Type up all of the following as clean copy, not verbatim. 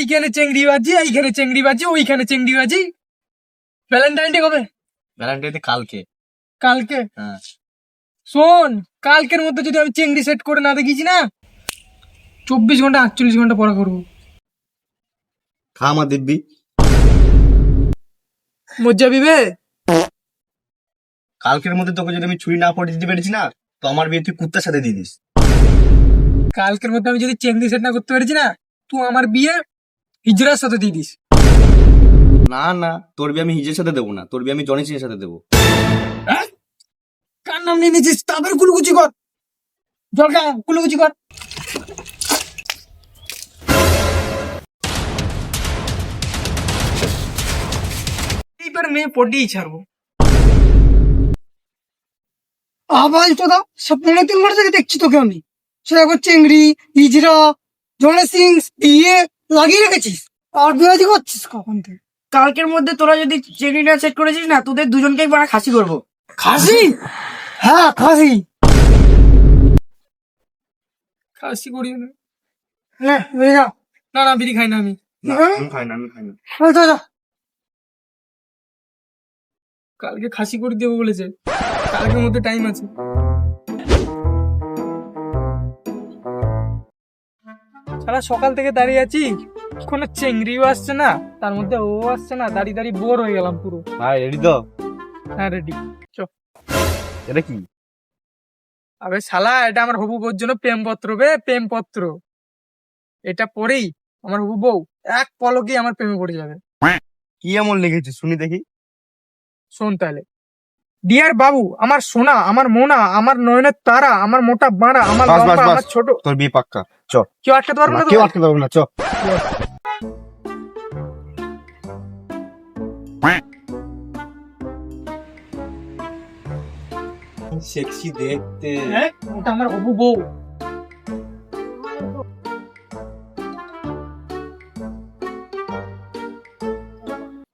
এইখানে চেংড়িবাজি, এইখানে চেংড়িবাজি, ওইখানে চেংড়িবাজি। ভ্যালেন্টাইন ডে কবে? ভ্যালেন্টাইন ডে কালকে। কালকে? হ্যাঁ। শোন, কালকের মধ্যে যদি আমি চেংড়ি সেট করে না দেখিছি না, 24 ঘন্টা 48 ঘন্টা পড়া করবো। খা আমার দিব্যি। মজ্জা বিবে, কালকের মধ্যে তোকে যদি আমি ছুরি না পড়ে দিতে পেরেছি না, তো আমার বিয়ে তুই কুত্তার সাথে দিয়ে দিস। কালকের মধ্যে আমি যদি চেংড়ি সেট না করতে পেরেছি না, তুই আমার বিয়ে হিজড়ার সাথে দিয়ে দিস। না না, তোর বিয়ে আমি হিজের সাথে দেবো না, তোর বিয়ে আমি জনি সিংয়ের সাথে দেবো। কার নাম নিয়ে নিয়েছিস? তাদের কুলকুচি কর, জল খা, কুলকুচি কর। এইবার মেয়ে পটিয়েই ছাড়বো। আবার তোদা সব 3.5 মাস থেকে দেখছি তোকে আমি। সেটা একবার চেংড়ি, হিজড়া, জনে সিং বিয়ে লাগিয়ে রেখেছিস, আর বিরাজি করছিস কখন থেকে? কালকের মধ্যে তোরা যদি চেংড়িটা সেট করেছিস না, তোদের দুজনকেই বাড়া খাসি করবো। খাসি? হ্যাঁ খাসি। খাসি করি না। নে বেরিয়ে যা। না না, বিড়ি খাই না আমি। না, আমি খাই না, আমি খাই না। এই তো যা। কালকে খাসি করে দেবো বলেছে, কালকের মধ্যে টাইম আছে। সারা সকাল থেকে দাঁড়িয়ে আছি, কোনো চেংড়িও আসছে না, তার মধ্যে ও আসছে না, দাঁড়িয়ে দাঁড়িয়ে বোর হয়ে গেলাম পুরো। ভাই রেডি তো? হ্যাঁ রেডি। এটা কি? আবে শালা, এটা আমার হবু বউর জন্য প্রেমপত্র বে, প্রেমপত্র। এটা পরেই আমার হবু বউ এক পলকে আমার প্রেমে পড়ে যাবে। কি এমন লিখেছিস শুনি দেখি। শোন তাহলে। ডিয়ার বাবু, আমার সোনা, আমার মোনা, আমার নয়নের তারা, আমার মোটা বাঁড়া, আমার বাস, লম্বা, বাস, বাস। আমার ছোট। তোর বিয়ে পাক্কা। চ। কেউ আটকাতে পারবে না তো? কেউ আটকে পারবে না, চ। সেক্সি দেখতে। হ্যাঁ, ওটা আমার হবু বউ।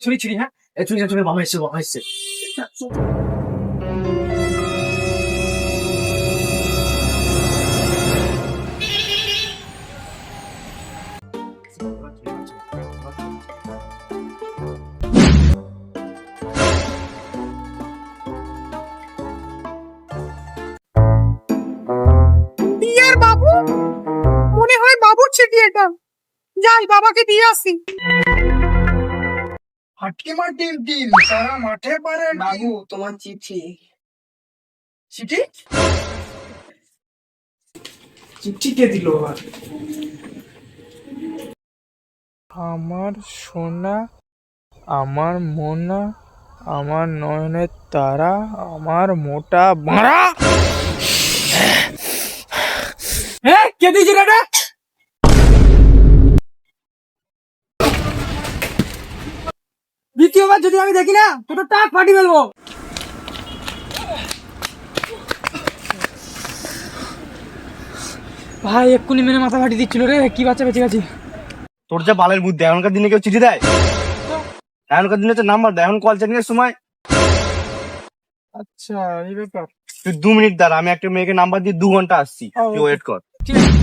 ছুরি ছুরি, হ্যাঁ ছুরি ছুরি, বাবা এসছে, বাবা এসছে। বিয়ের বাবু, মনে হয় বাবুর চিঠি এটা। যাই বাবাকে দিয়ে আসি। হাটকে মার ডিম ডিম, সারা মাঠে পারে বাবু তোমার চিঠি। চিঠি? চিঠি কে দিল আবার? আমার সোনা, আমার মোনা, আমার নয়নের তারা, আমার মোটা বাঁড়া। হ্যাঁ, কে দিয়েছিল এটা? দ্বিতীয়বার যদি আমি দেখি না, তোর টাক ফাটি ফেলবো। ভাই এক্ষুনি মেরে মাথা ফাটি দিচ্ছিল রে, কি বাচ্চা বেঁচে গেছি। তোর যা বালের বুদ্ধি, এখনকার দিনে কেউ চিঠি দেয়? এখনকার দিনে তো নাম্বার দেয়, এখন কল চেকিং এর সময়। আচ্ছা, এই ব্যাপার। তুই 2 মিনিট দাঁড়া, আমি একটা মেয়েকে নাম্বার দিয়ে 2 ঘন্টা আসছি, তুই ওয়েট কর। ঠিক আছে।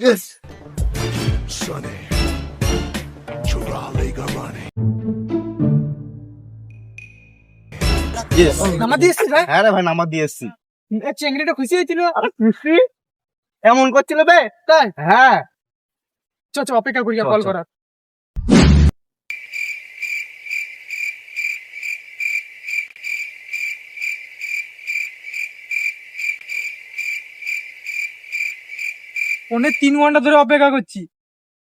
Yes. নাম্বার দিয়ে এসছিস ভাই? হ্যাঁ রে ভাই, নাম্বার দিয়ে এসছি। চেংড়িটা খুশি হয়েছিল। খুশি এমন করছিল বে? তাই? হ্যাঁ। চ চ, অপেক্ষা করি চ, কল চ। করার। ফোনে 3 ঘন্টা ধরে অপেক্ষা করছি,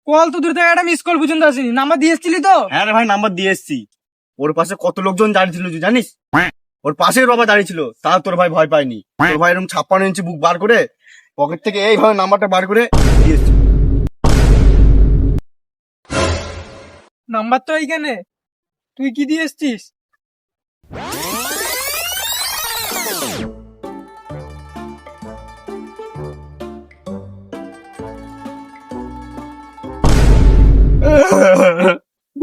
কল তো দূর থেকে একটা মিস কল পর্যন্ত আসেনি। নাম্বার দিয়ে এসছিলি তো? হ্যাঁ রে ভাই, নাম্বার দিয়ে এসছি। ওর পাশে কত লোকজন দাঁড়িয়ে ছিল তুই জানিস? ওর পাশের বাবা দাঁড়িয়ে ছিল, তাও তোর ভাই ভয় পায়নি। তোর ভাই এরকম 56 ইঞ্চি বুক বার করে পকেট থেকে এইভাবে নাম্বারটা বার করে দিয়ে এসছি। নাম্বার তো এইখানে, তুই কি দিয়ে এসছিস?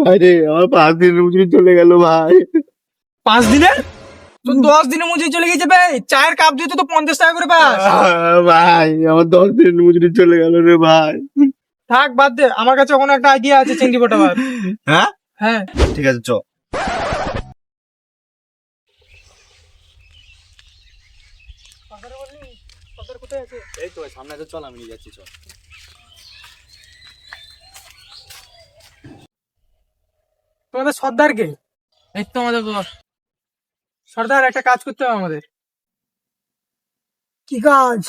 ভাই রে, আমার 5 দিনের মজুরি চলে গেল ভাই। 5 দিনে তো 10 দিনের মজুরি চলে গেছে ভাই। চায়ের কাপ দিয়ে তো 50 টাকা করে পাস। ভাই আমার 10 দিনের মজুরি চলে গেল রে ভাই। থাক বাদ দে, আমার কাছে ওখানে একটা আইডিয়া আছে চিংড়ি পটাবার। হ্যাঁ হ্যাঁ, ঠিক আছে চ। এই তো সামনে আছে, চল আমি নিয়ে যাচ্ছি চল। তোমাদের সর্দার কে? এই তো আমাদের বস। সর্দার, একটা কাজ করতে হবে আমাদের। কি কাজ?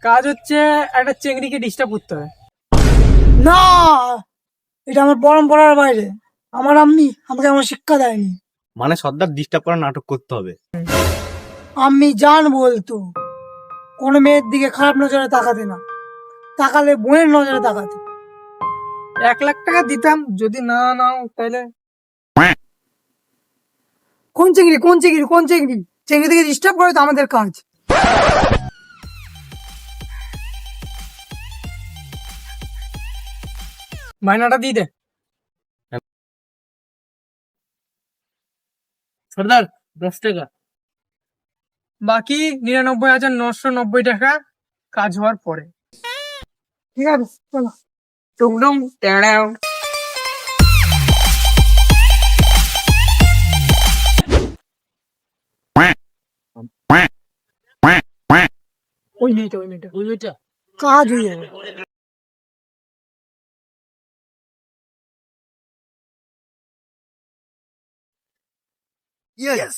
কাজ হচ্ছে একটা চিংড়িকে ডিস্টার্ব করতে হবে। না, এটা আমার পরম্পরার বাইরে। আমার আম্মি আমাকে আমার শিক্ষা দেয়নি। মানে সর্দার ডিস্টার্ব করা নাটক করতে হবে। আম্মি জান বলতো কোনো মেয়ের দিকে খারাপ নজরে তাকাতে না, তাকালে বোনের নজরে তাকাতে। 1 লাখ টাকা দিতাম, যদি না নাও তাহলে। কোন চিংড়ি কোন চিংড়ি কোন চিংড়ি? চিংড়ি থেকে ডিস্টার্ব করে তো আমাদের কাজ। মাইনাটা দিয়ে দে। সর্দার 10 টাকা। বাকি 99,990 টাকা কাজ হওয়ার পরে। ঠিক আছে চলো। টুকডুম টেড়াও। ওই মেয়েটা ওই মেয়েটা ওই মেয়েটা কাজ হয়ে যাবে। ইয়েস।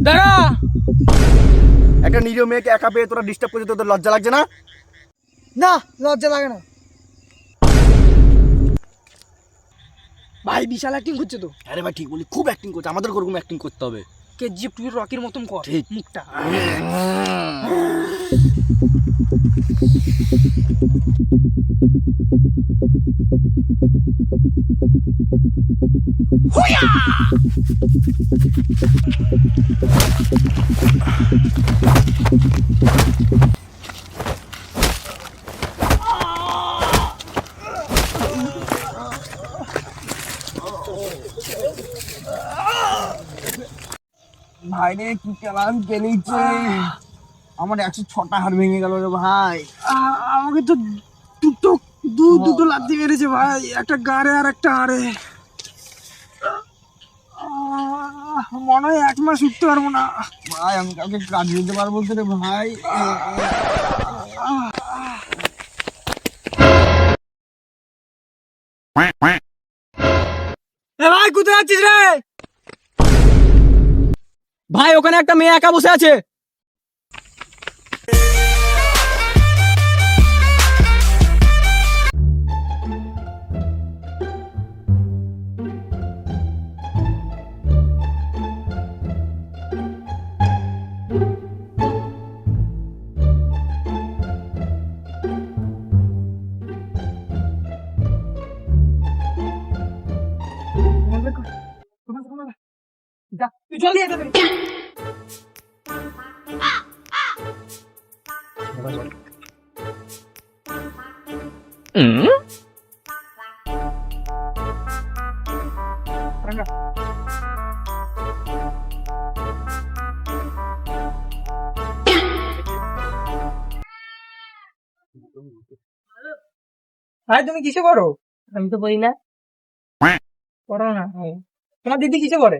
দাঁড়া। একটা নিরীহ মেয়েকে একা পেয়ে তোরা ডিস্টার্ব করছিস, তোদের লজ্জা লাগছে না? না, লজ্জা লাগে না। ভাই বিশাল অ্যাক্টিং করছে তো। আরে ভাই ঠিক বলি, খুব অ্যাক্টিং করছে, আমাদের ওরকম অ্যাক্টিং করতে হবে। কেজিএফ 2 রকির মতন কর ঠিক। মুখটা। ভাই রে কি চালান কেলিছে, আমার 106টা হাড় ভেঙে গেল রে ভাই। আমাকে তো দুটো লাথি মেরেছে ভাই, একটা গাড়ে আর একটা আড়ে। মনে হয় 1 মাস উঠতে পারবো না ভাই আমি কাউকে কাজ দিতে পারবো তো রে ভাই। এ ভাই কোথায় আছিস রে? ভাই ওখানে একটা মেয়ে একা বসে আছে। যা, তুই জলদি আয় তাড়াতাড়ি। ভাই তুমি কিসে করো? আমি তো বলি না। করো না। তোমার দিদি কিসে করে?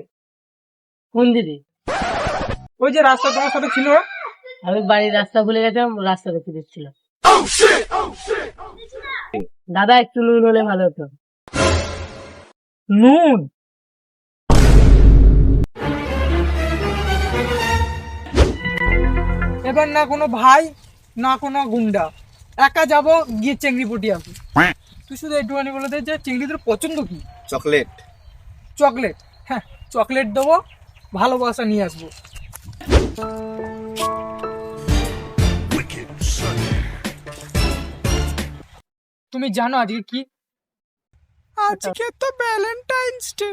কোন দিদি? ওই যে রাস্তা তোমার সাথে ছিল। আমি বাড়ির রাস্তা ভুলে গেছিলাম, রাস্তা দেখে দিচ্ছিলাম। দাদা একটু নুন হলে ভালো হতো। নুন? এবার না কোনো ভাই না কোনো গুন্ডা, একা যাবো গিয়ে চিংড়ি পুটি আসবো। তুই শুধু একটুখানি বলে দে যে চিংড়ি তোর পছন্দ কি? চকলেট। চকলেট? হ্যাঁ, চকলেট দেবো, ভালোবাসা নিয়ে আসবো। তুমি জানো আজকে কি? আজকে তো ভ্যালেন্টাইন্স ডে।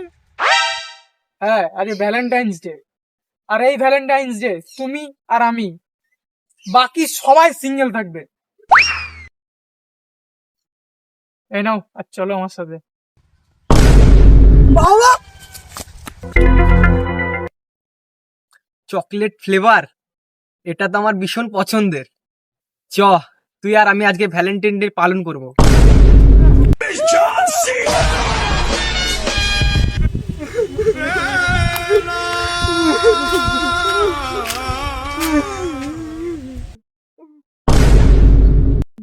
হ্যাঁ, আজকে ভ্যালেন্টাইন্স ডে। আর এই ভ্যালেন্টাইন্স ডে তুমি আর আমি, বাকি সবাই সিঙ্গেল থাকবে। এই নাও, আর চলো আমার সাথে। বাবা চকলেট ফ্লেভার, এটা তো আমার ভীষণ পছন্দের। চ, তুই আর আমি আজকে ভ্যালেন্টাইন ডে পালন করব।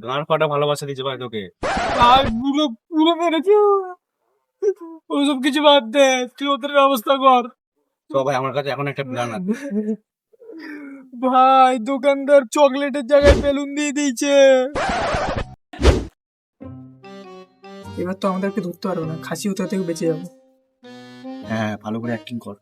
গান ফাটা ভালোবাসা দিয়েছে ভাই তোকে। আর পুরো পুরো মেরেছে। ওসব কিছু বাদ দে, তুই ওদের ব্যবস্থা কর। তো ভাই আমার কাছে এখন একটা প্ল্যান আছে। ভাই, দোকানদার চকলেটের জায়গায় বেলুন দিয়ে দিয়েছে। এবার তো আমাদেরকে ধরতে পারবো না, খাসি হতে থেকে বেঁচে যাবো। হ্যাঁ, ভালো করে অ্যাক্টিং কর।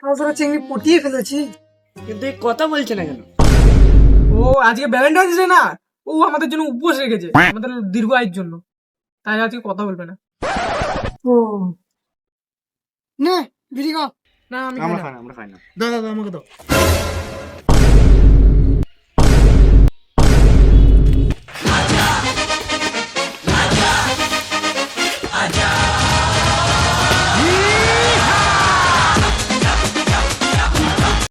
তাছাড়া চিংড়ি পটিয়ে ফেলেছি। কিন্তু এই কথা বলছে না কেন? ও আজকে ভ্যালেন্টাইন্স ডে না, ও আমাদের জন্য উপোস রেখেছে, আমাদের দীর্ঘ আয়ের জন্য। তাই আজকে কথা বলবে না। ও নে বিড়ি খা। না, আমি আমরা খাই না। খাই না, আমরা খাই না। দাদা আমাকে দাও।